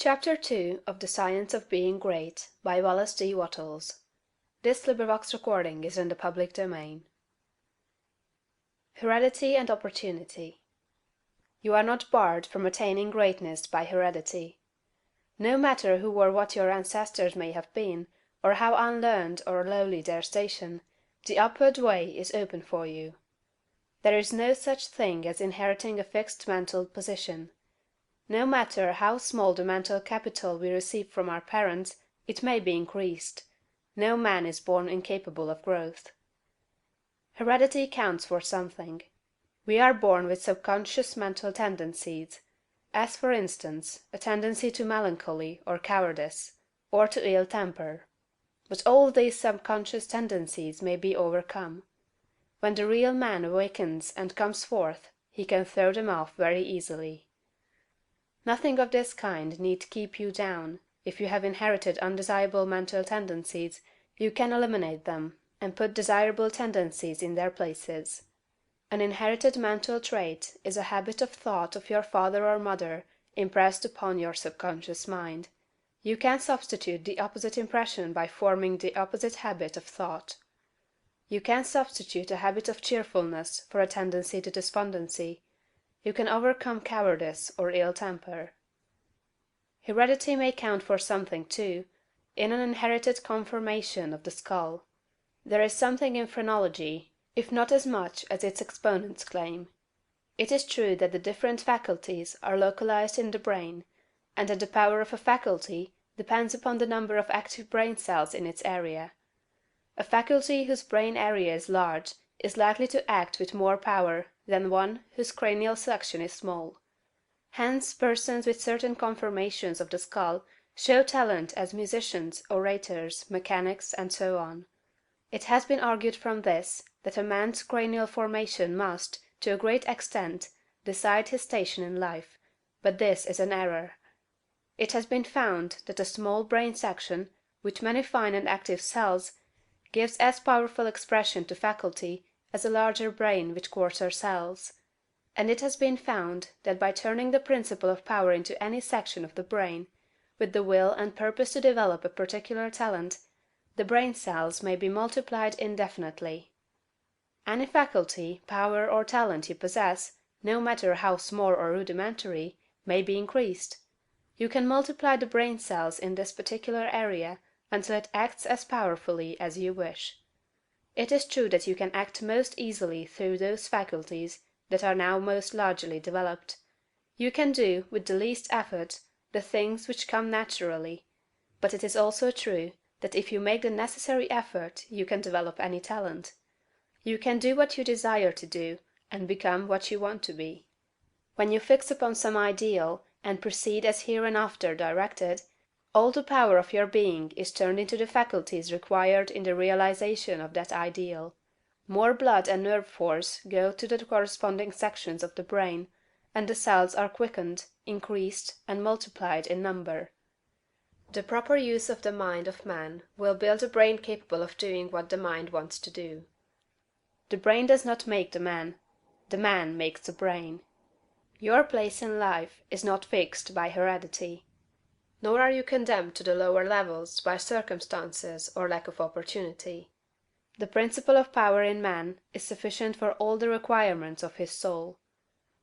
Chapter 2 of The Science of Being Great by Wallace Wattles. Recording is in the public domain. Heredity and Opportunity. You are not barred from attaining greatness by heredity. No matter who or what your ancestors may have been, or how unlearned or lowly their station, the upward way is open for you. There is no such thing as inheriting a fixed mental position. No matter how small the mental capital we receive from our parents, it may be increased. No man is born incapable of growth. Heredity counts for something. We are born with subconscious mental tendencies, as for instance, a tendency to melancholy or cowardice, or to ill temper. But all these subconscious tendencies may be overcome. When the real man awakens and comes forth, he can throw them off very easily. Nothing of this kind need keep you down. If you have inherited undesirable mental tendencies, you can eliminate them, and put desirable tendencies in their places. An inherited mental trait is a habit of thought of your father or mother impressed upon your subconscious mind. You can substitute the opposite impression by forming the opposite habit of thought. You can substitute a habit of cheerfulness for a tendency to despondency. You can overcome cowardice or ill temper. Heredity may count for something, too, in an inherited conformation of the skull. There is something in phrenology, if not as much as its exponents claim. It is true that the different faculties are localized in the brain, and that the power of a faculty depends upon the number of active brain cells in its area. A faculty whose brain area is large is likely to act with more power than one whose cranial section is small. Hence persons with certain conformations of the skull show talent as musicians, orators, mechanics, and so on. It has been argued from this that a man's cranial formation must, to a great extent, decide his station in life, but this is an error. It has been found that a small brain section, with many fine and active cells, gives as powerful expression to faculty as a larger brain with coarser cells. And it has been found that by turning the principle of power into any section of the brain, with the will and purpose to develop a particular talent, the brain cells may be multiplied indefinitely. Any faculty, power, or talent you possess, no matter how small or rudimentary, may be increased. You can multiply the brain cells in this particular area until it acts as powerfully as you wish. It is true that you can act most easily through those faculties that are now most largely developed. You can do, with the least effort, the things which come naturally, but it is also true that if you make the necessary effort you can develop any talent. You can do what you desire to do, and become what you want to be. When you fix upon some ideal, and proceed as hereinafter directed, all the power of your being is turned into the faculties required in the realization of that ideal. More blood and nerve force go to the corresponding sections of the brain, and the cells are quickened, increased, and multiplied in number. The proper use of the mind of man will build a brain capable of doing what the mind wants to do. The brain does not make the man makes the brain. Your place in life is not fixed by heredity. Nor are you condemned to the lower levels by circumstances or lack of opportunity. The principle of power in man is sufficient for all the requirements of his soul.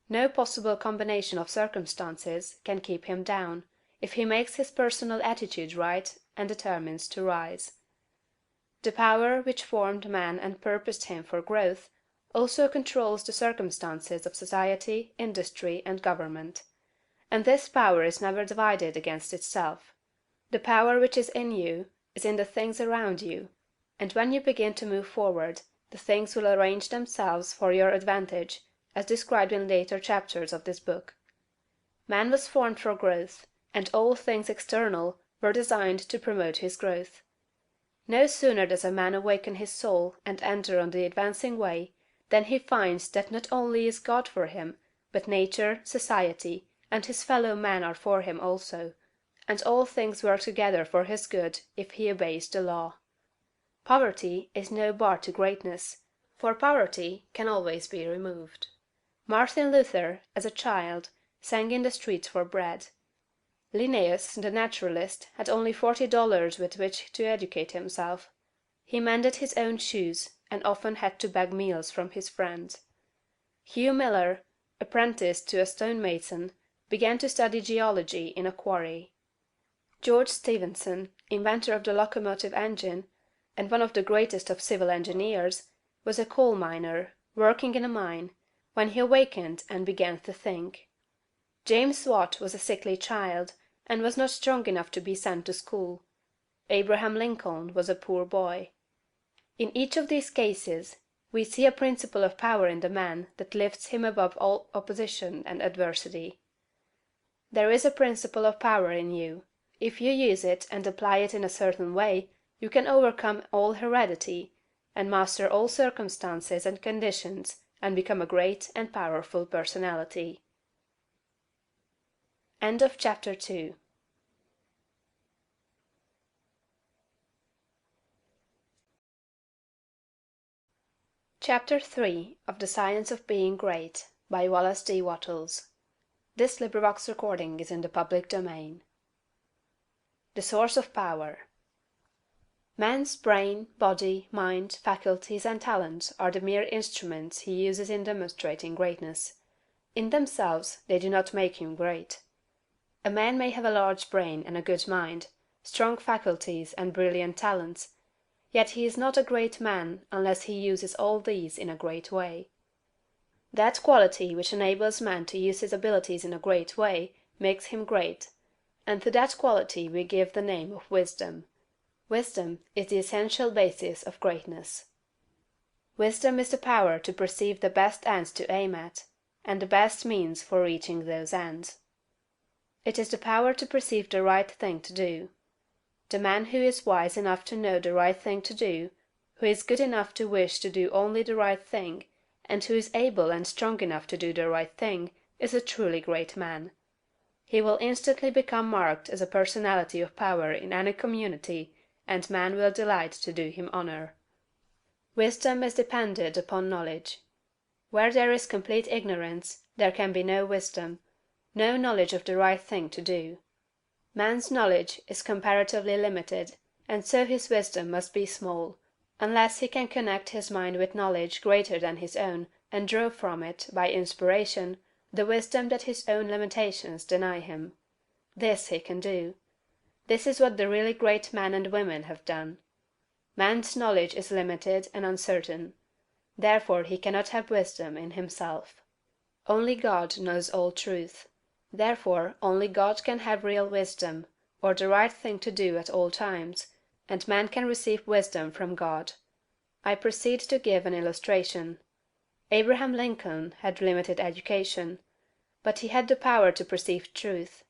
No possible combination of circumstances can keep him down, if he makes his personal attitude right and determines to rise. The power which formed man and purposed him for growth also controls the circumstances of society, industry, and government. And this power is never divided against itself. The power which is in you is in the things around you, and when you begin to move forward, the things will arrange themselves for your advantage, as described in later chapters of this book. Man was formed for growth, and all things external were designed to promote his growth. No sooner does a man awaken his soul and enter on the advancing way, than he finds that not only is God for him, but nature, society, and his fellow men are for him also, and all things work together for his good if he obeys the law. Poverty is no bar to greatness, for poverty can always be removed. Martin Luther, as a child, sang in the streets for bread. Linnaeus, the naturalist, had only $40 with which to educate himself. He mended his own shoes, and often had to beg meals from his friends. Hugh Miller, apprenticed to a stonemason, began to study geology in a quarry. George Stephenson, inventor of the locomotive engine, and one of the greatest of civil engineers, was a coal miner, working in a mine, when he awakened and began to think. James Watt was a sickly child, and was not strong enough to be sent to school. Abraham Lincoln was a poor boy. In each of these cases, we see a principle of power in the man that lifts him above all opposition and adversity. There is a principle of power in you. If you use it and apply it in a certain way, you can overcome all heredity, and master all circumstances and conditions, and become a great and powerful personality. End of chapter 2. Chapter 3 of The Science of Being Great, by Wallace Wattles. This recording is in the public domain. The source of power. Man's brain, body, mind, faculties, and talents are the mere instruments he uses in demonstrating greatness. In themselves, they do not make him great. A man may have a large brain and a good mind, strong faculties and brilliant talents, yet he is not a great man unless he uses all these in a great way. That quality which enables man to use his abilities in a great way makes him great, and to that quality we give the name of wisdom. Wisdom is the essential basis of greatness. Wisdom is the power to perceive the best ends to aim at, and the best means for reaching those ends. It is the power to perceive the right thing to do. The man who is wise enough to know the right thing to do, who is good enough to wish to do only the right thing, and who is able and strong enough to do the right thing, is a truly great man. He will instantly become marked as a personality of power in any community, and man will delight to do him honor. Wisdom is dependent upon knowledge. Where there is complete ignorance, there can be no wisdom, no knowledge of the right thing to do. Man's knowledge is comparatively limited, and so his wisdom must be small, unless he can connect his mind with knowledge greater than his own, and draw from it, by inspiration, the wisdom that his own limitations deny him. This he can do. This is what the really great men and women have done. Man's knowledge is limited and uncertain. Therefore he cannot have wisdom in himself. Only God knows all truth. Therefore only God can have real wisdom, or the right thing to do at all times, and man can receive wisdom from God. I proceed to give an illustration. Abraham Lincoln had limited education, but he had the power to perceive truth.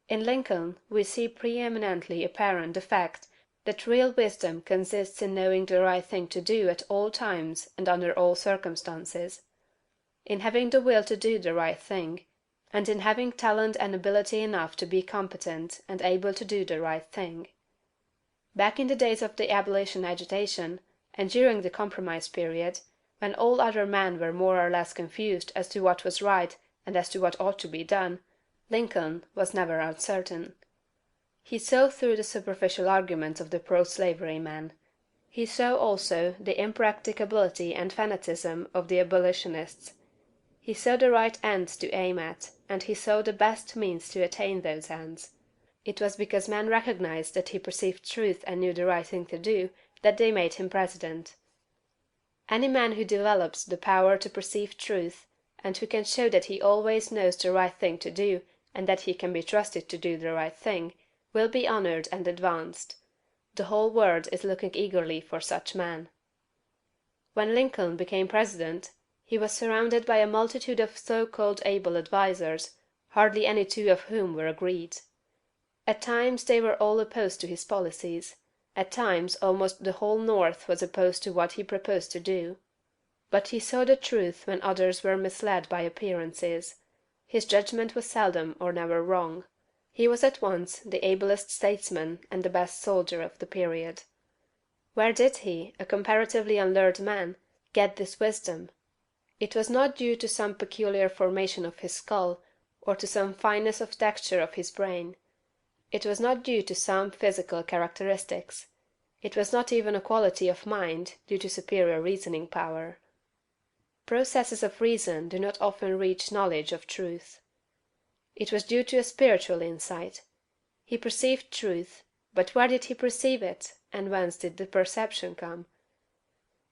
In Lincoln we see preeminently apparent the fact that real wisdom consists in knowing the right thing to do at all times and under all circumstances; in having the will to do the right thing, and in having talent and ability enough to be competent and able to do the right thing. Back in the days of the abolition agitation, and during the compromise period, when all other men were more or less confused as to what was right and as to what ought to be done, Lincoln was never uncertain. He saw through the superficial arguments of the pro-slavery men. He saw also the impracticability and fanaticism of the abolitionists. He saw the right ends to aim at, and he saw the best means to attain those ends. It was because men recognized that he perceived truth and knew the right thing to do, that they made him president. Any man who develops the power to perceive truth, and who can show that he always knows the right thing to do, and that he can be trusted to do the right thing, will be honored and advanced. The whole world is looking eagerly for such men. When Lincoln became president, he was surrounded by a multitude of so-called able advisers, hardly any two of whom were agreed. At times they were all opposed to his policies; at times almost the whole North was opposed to what he proposed to do. But he saw the truth when others were misled by appearances. His judgment was seldom or never wrong. He was at once the ablest statesman and the best soldier of the period. Where did he, a comparatively unlearned man, get this wisdom? It was not due to some peculiar formation of his skull, or to some fineness of texture of his brain. It was not due to some physical characteristics. It was not even a quality of mind due to superior reasoning power. Processes of reason do not often reach knowledge of truth. It was due to a spiritual insight. He perceived truth, but where did he perceive it, and whence did the perception come?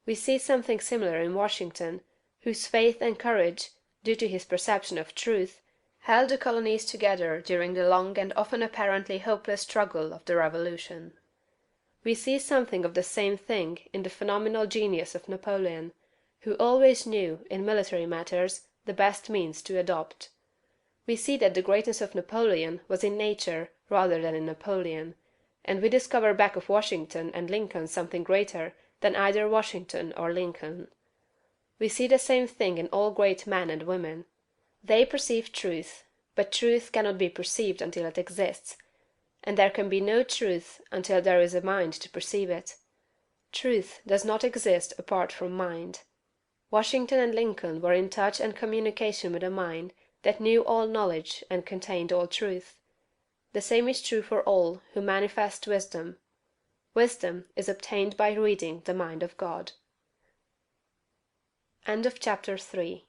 We see something similar in Washington, whose faith and courage, due to his perception of truth, held the colonies together during the long and often apparently hopeless struggle of the Revolution. We see something of the same thing in the phenomenal genius of Napoleon, who always knew, in military matters, the best means to adopt. We see that the greatness of Napoleon was in nature rather than in Napoleon, and we discover back of Washington and Lincoln something greater than either Washington or Lincoln. We see the same thing in all great men and women. They perceive truth, but truth cannot be perceived until it exists, and there can be no truth until there is a mind to perceive it. Truth does not exist apart from mind. Washington and Lincoln were in touch and communication with a mind that knew all knowledge and contained all truth. The same is true for all who manifest wisdom. Wisdom is obtained by reading the mind of God. End of chapter 3.